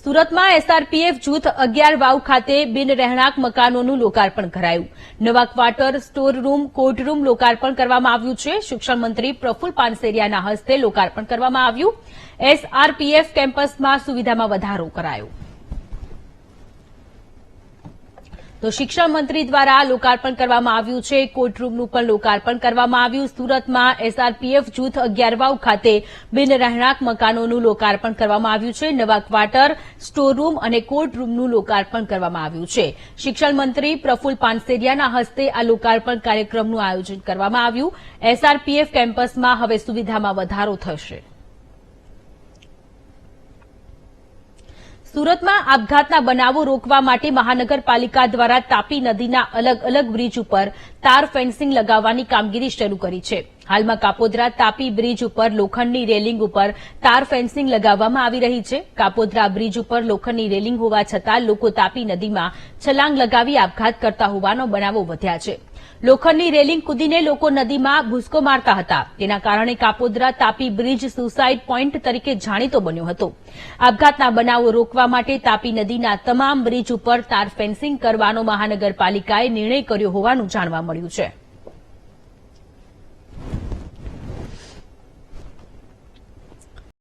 સુરતમાં એસઆરપીએફ જૂથ 11 વાવ ખાતે બિન રહેણાંક મકાનોનું લોકાર્પણ કરાયું. નવા quarter, store room, court room લોકાર્પણ કરવામાં આવ્યું છે. શિક્ષણ મંત્રી પ્રફુલ પાનસેરિયાના હસ્તે લોકાર્પણ કરવામાં આવ્યું. એસઆરપીએફ કેમ્પસમાં સુવિધામાં વધારો કરાયો. તો શિક્ષણ મંત્રી દ્વારા લોકાર્પણ કરવામાં આવ્યું છે. કોર્ટરૂમનું પણ લોકાર્પણ કરવામાં આવ્યું. સુરતમાં એસઆરપીએફ જૂથ 11 વાવ ખાતે બિન રહેણાંક મકાનોનું લોકાર્પણ કરવામાં આવ્યું છે. નવા ક્વાર્ટર, સ્ટોરરૂમ અને કોર્ટરૂમનું લોકાર્પણ કરવામાં આવ્યું છે. શિક્ષણ મંત્રી પ્રફુલ પાનસેરિયાના હસ્તે આ લોકાર્પણ કાર્યક્રમનું આયોજન કરવામાં આવ્યું. એસઆરપીએફ કેમ્પસમાં હવે સુવિધામાં વધારો થશે. સુરતમાં આપઘાતના બનાવો રોકવા માટે મહાનગરપાલિકા દ્વારા તાપી નદીના અલગ અલગ બ્રિજ ઉપર તાર ફેન્સિંગ લગાવવાની કામગીરી શરૂ કરી છે. હાલમાં કાપોદ્રા તાપી બ્રિજ ઉપર લોખંડની રેલિંગ ઉપર તાર ફેન્સિંગ લગાવવામાં આવી રહી છે. કાપોદ્રા બ્રિજ ઉપર લોખંડની રેલિંગ હોવા છતાં લોકો તાપી નદીમાં છલાંગ લગાવી આપઘાત કરતા હોવાનો બનાવો વધ્યા છે. લોખંડની રેલિંગ કૂદીને લોકો નદીમાં ભૂસકો મારતા હતા. તેના કારણે Kapodra Tapi bridge suicide point તરીકે જાણીતો બન્યો હતો. આપઘાતના બનાવો રોકવા માટે તાપી નદીના તમામ બ્રિજ ઉપર તાર ફેન્સિંગ કરવાનો મહાનગરપાલિકાએ નિર્ણય કર્યો હોવાનું જાણવા મળ્યું છે.